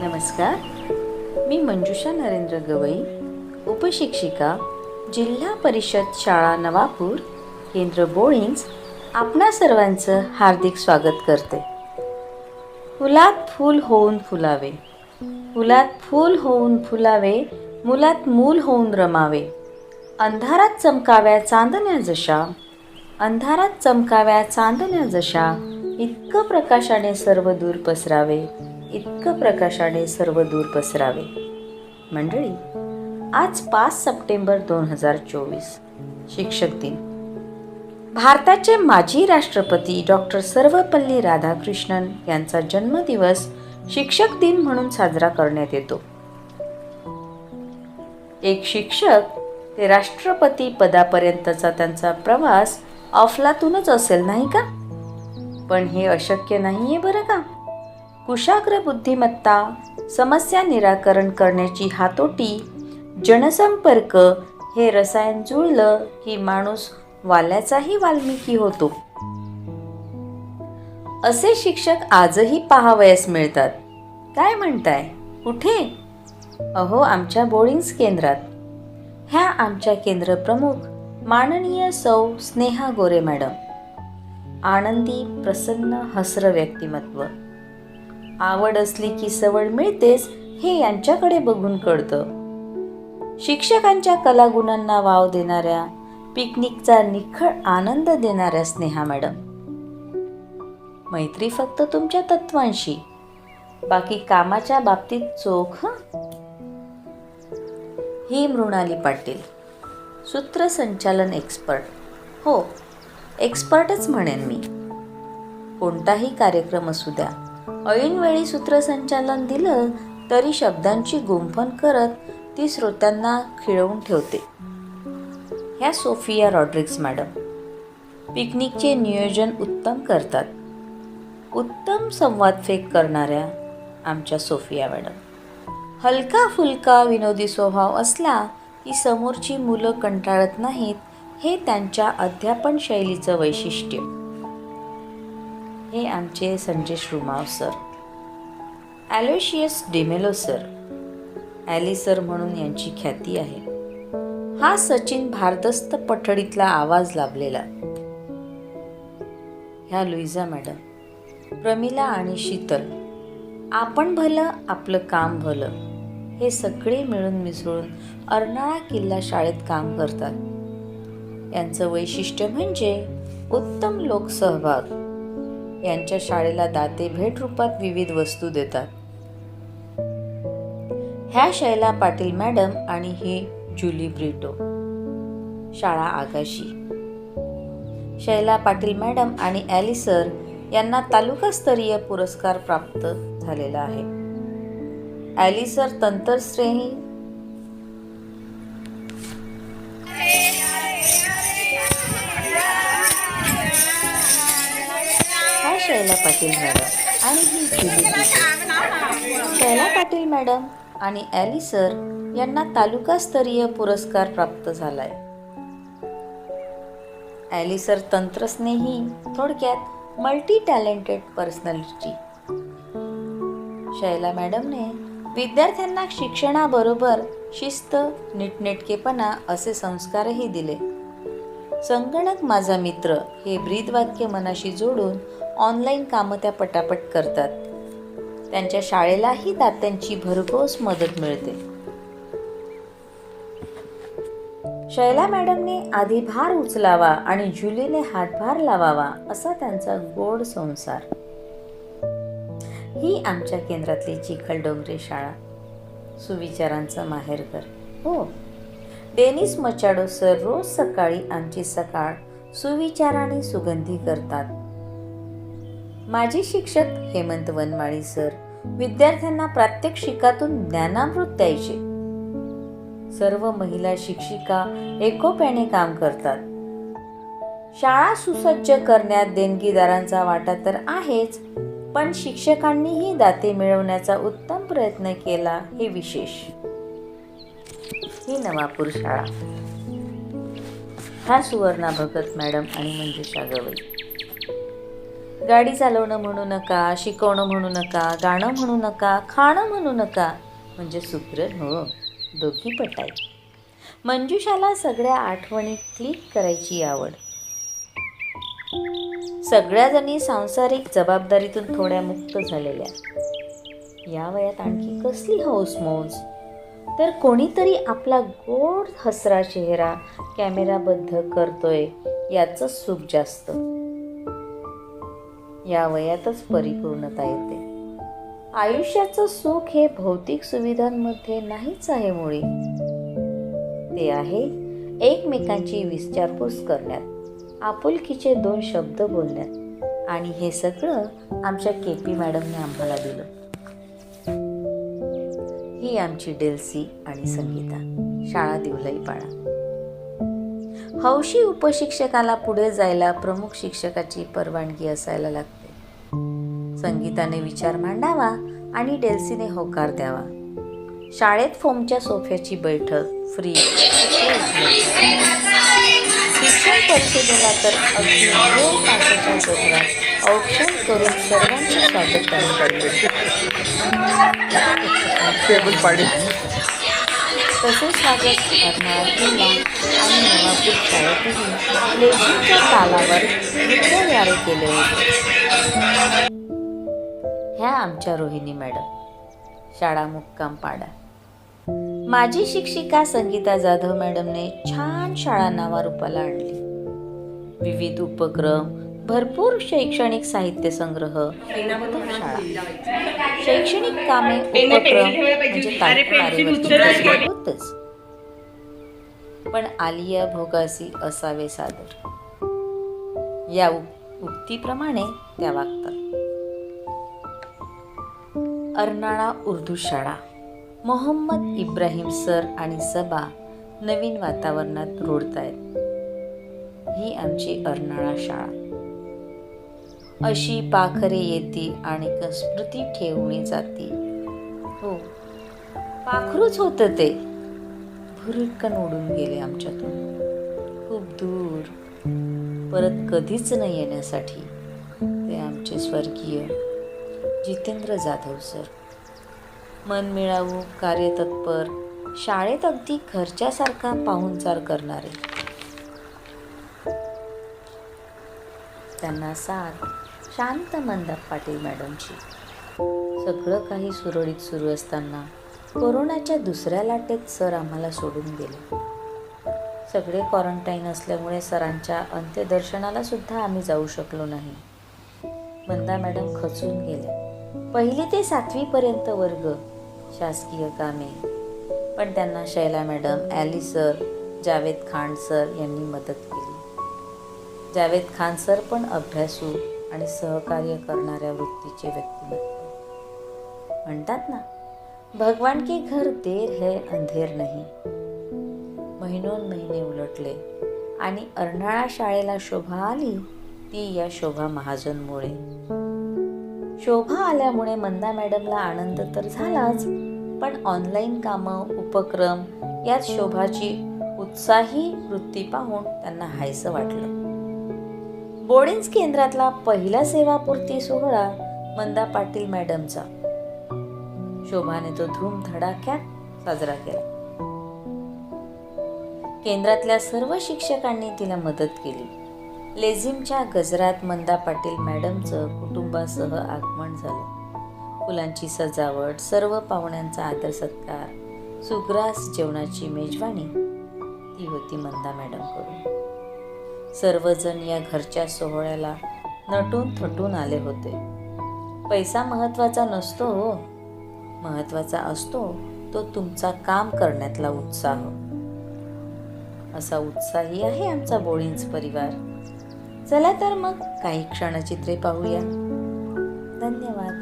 नमस्कार, मी मंजुषा नरेंद्र गवई, उपशिक्षिका, जिल्हा परिषद शाळा नवापूर, केंद्र बोर्डिंग्स. आपणा सर्वांचं हार्दिक स्वागत करते. फुलात फूल होऊन फुलावे, फुलात फूल होऊन फुलावे, मुलात मूल होऊन रमावे. अंधारात चमकाव्या चांदण्या जशा, अंधारात चमकाव्या चांदण्या जशा, इतकं प्रकाशाने सर्व दूर पसरावे, इतकं प्रकाशाने सर्व दूर पसरावे. मंडळी, आज 5 सप्टेंबर 2024 शिक्षक दिन. भारताचे माजी राष्ट्रपती डॉक्टर सर्वपल्ली राधाकृष्णन यांचा जन्मदिवस शिक्षक दिन म्हणून साजरा करण्यात येतो. एक शिक्षक ते राष्ट्रपती पदापर्यंतचा त्यांचा प्रवास अफलातूनच असेल, नाही का? पण हे अशक्य नाहीये बरं का. कुशाग्र बुद्धिमत्ता, समस्या निराकरण करण्याची हातोटी, जनसंपर्क हे रसायन जुळलं की माणूस वाल्याचाही वाल्मिकी होतो. असे शिक्षक आजही पाहावयास मिळतात. काय म्हणताय? कुठे? अहो, आमच्या बोर्डिंग्स केंद्रात. ह्या आमच्या केंद्र प्रमुख माननीय सौ स्नेहा गोरे मॅडम. आनंदी, प्रसन्न, हसरं व्यक्तिमत्व. आवड असली की सवड मिळतेच हे यांच्याकडे बघून कळतं. शिक्षकांच्या कलागुणांना वाव देणाऱ्या, पिकनिकचा निखळ आनंद देणाऱ्या स्नेहा मॅडम. मैत्री फक्त तुमच्या तत्वांशी, बाकी कामाच्या बाबतीत चोख. ही मृणाली पाटील, सूत्रसंचालन एक्सपर्ट. हो, एक्सपर्टच म्हणेन मी. कोणताही कार्यक्रम असू द्या, ऐनवेळी सूत्रसंचालन दिलं तरी शब्दांची गुंफण करत ती श्रोत्यांना खिळवून ठेवते. ह्या सोफिया रॉड्रिग्स मॅडम. पिकनिकचे नियोजन उत्तम करतात. उत्तम संवादफेक करणाऱ्या आमच्या सोफिया मॅडम. हलका फुलका विनोदी स्वभाव असला की समोरची मुलं कंटाळत नाहीत, हे त्यांच्या अध्यापन शैलीचं वैशिष्ट्य. हे आमचे संजय श्रुमाव sir. Aloysius D'Mello sir, Ally sir म्हणून यांची ख्याती आहे. हा सचिन भारदस्त पठडीतला आवाज लाभलेला. ह्या लुईजा मॅडम. प्रमिला आणि शीतल. आपण भलं, आपलं काम भलं, हे सगळे मिळून मिसळून अर्नाळा किल्ला शाळेत काम करतात. यांचं वैशिष्ट्य म्हणजे उत्तम लोकसहभाग. यांच्या शाळेला दाते भेट रूपात विविध वस्तू देतात. ह्या शैला पाटील मॅडम आणि ही जुली ब्रिटो. शाळा आगाशी. शैला पाटील मॅडम आणि ॲली सर यांना तालुकास्तरीय पुरस्कार प्राप्त झालेला आहे. ॲली सर तंत्रश्रेणी शैला पाटील मॅडम आणि ही जुली ब्रिटो. शैला पाटील मॅडम आणि ॲली सर यांना तालुकास्तरीय पुरस्कार प्राप्त झालाय. ॲली सर तंत्रस्नेही, थोडक्यात मल्टी टॅलेंटेड पर्सनॅलिटी. शैला मॅडमने विद्यार्थ्यांना शिक्षणाबरोबर शिस्त, नीटनेटकेपणा असे संस्कारही दिले. संगणक माझा मित्र हे ब्रीदवाक्य मनाशी जोडून ऑनलाईन कामं त्या पटापट करतात. त्यांच्या शाळेलाही दात्यांची भरघोस मदत मिळते. शैला मॅडमने आधी भार उचलावा आणि जुलीने हातभार लावावा असा त्यांचा गोड संसार. ही आमच्या केंद्रातली चिखलडोंगरे शाळा. सुविचारांचं माहेरघर. हो, डेनिस मचाडो सर रोज सकाळी आमची सकाळ सुविचाराने सुगंधी करतात. माजी शिक्षक हेमंत वनमाळी सर विद्यार्थ्यांना प्रात्यक्षिकातून ज्ञानामृत द्यायचे. सर्व महिला शिक्षिका एकोप्याने काम करतात. शाळा सुसज्ज करण्यात देणगीदारांचा वाटा तर आहेच, पण शिक्षकांनीही दाते मिळवण्याचा उत्तम प्रयत्न केला, हे विशेष. ही नवापूर शाळा. ह्या सुवर्णा भगत मॅडम आणि मंजुषा गवई. गाडी चालवणं म्हणू नका, शिकवणं म्हणू नका, गाणं म्हणू नका, खाणं म्हणू नका, म्हणजे सुग्रण हो, दोघी पटाई. मंजुषाला सगळ्या आठवणी क्लिक करायची आवड. सगळ्या जणी सांसारिक जबाबदारीतून थोड्या मुक्त झालेल्या. या वयात आणखी कसली हौस मौज. तर कोणीतरी आपला गोड हसरा चेहरा कॅमेराबद्ध करतोय याचं सुख जास्त. या वयातच परिपूर्णता येते. आयुष्याचं सुख हे भौतिक सुविधांमध्ये नाहीच आहे मुळी. ते आहे एकमेकांची विचारपूस करण्यात, आपुलकीचे 2 शब्द बोलण्यात. आणि हे सगळं आमच्या केपी मॅडमने आम्हाला दिलं. ही आमची डेल्सी आणि संगीता, शाळा दिवलईपाडा. हौशी उपशिक्षकाला पुढे जायला प्रमुख शिक्षकाची परवानगी असायला लागते. संगीताने विचार मांडावा आणि डेल्सीने होकार द्यावा. शाळेत फोमच्या सोफ्याची बैठक, फ्री, शिक्षण परिषदेला तर अगदी 2 तासाच्या सत्रात औक्षण करून सर्वांचे स्वागत करते. तसेच स्वागत अर्नाळा किल्ला आणि नवापूर शाळेतही लेझीमच्या तालावर विठ्ठलयारे केले होते. ह्या आमच्या रोहिणी मॅडम, शाळा मुक्काम पाडा. माजी शिक्षिका संगीता जाधव मॅडमने छान शाळा नावारूपाला आणली. विविध उपक्रम, भरपूर शैक्षणिक साहित्य संग्रह, शाळा, शैक्षणिक कामे, उपक्रम म्हणजे होतच. पण आलिया भोगासी असावे सादर, या उक्तीप्रमाणे त्या वागतात. अर्नाळा उर्दू शाळा, मोहम्मद इब्राहिम सर आणि सबा नवीन वातावरणात रुळतायत. ही आमची अर्नाळा शाळा. अशी पाखरे येती आणि स्मृती ठेवणी जाती. हो, पाखरूच होतं ते. भुरकन उडून गेले आमच्यातून खूप दूर, परत कधीच न येण्यासाठी. ते आमचे स्वर्गीय जितेंद्र जाधव सर. मनमिळावू, कार्यतत्पर, शाळेत अगदी घरच्यासारखा पाहुणचार करणारे. त्यांना साथ शांत मंदा पाटील मॅडमची. सगळं काही सुरळीत सुरू असताना कोरोनाच्या दुसऱ्या लाटेत सर आम्हाला सोडून गेले. सगळे क्वारंटाईन असल्यामुळे सरांच्या अंत्यदर्शनाला सुद्धा आम्ही जाऊ शकलो नाही. मंदा मॅडम खचून गेल्या. 1ली ते 7वी पर्यंत वर्ग, शासकीय कामे. पण त्यांना Shaila madam, Ally sir, Javed Khan sir यांनी मदत केली. जावेद खान सर पण अभ्यासू आणि सहकार्य करणाऱ्या वृत्तीचे व्यक्तिमत्व. म्हणतात ना, भगवान के घर देर है अंधेर नहीं. महिनोन महिने उलटले आणि अर्नाळा शाळेला शोभा आली ती या शोभा महाजनमुळे. शोभा आल्यामुळे मंदा मॅडमला आनंद तर झालाच, पण ऑनलाईन कामं, उपक्रम यात शोभाची उत्साही वृत्ती पाहून त्यांना हायसं वाटलं. बोर्डिंग केंद्रातला पहिला सेवापूर्ती सोहळा मंदा पाटील मॅडमचा. शोभाने तो धूमधडाक्यात साजरा केला. केंद्रातल्या सर्व शिक्षकांनी तिला मदत केली. लेझिमच्या गजरात मंदा पाटील मॅडमचं कुटुंबासह आगमन झालं. फुलांची सजावट, सर्व पाहुण्यांचा आदर सत्कार, सुग्रास जेवणाची मेजवानी ती होती मंदा मॅडमकडून. सर्वजण या घरच्या सोहळ्याला नटून थटून आले होते. पैसा महत्त्वाचा नसतो हो, महत्त्वाचा असतो तो तुमचा काम करण्यातला उत्साह. असा उत्साही आहे आमचा बोळींज परिवार. चला तर मग काही क्षणचित्रे पाहूया. धन्यवाद.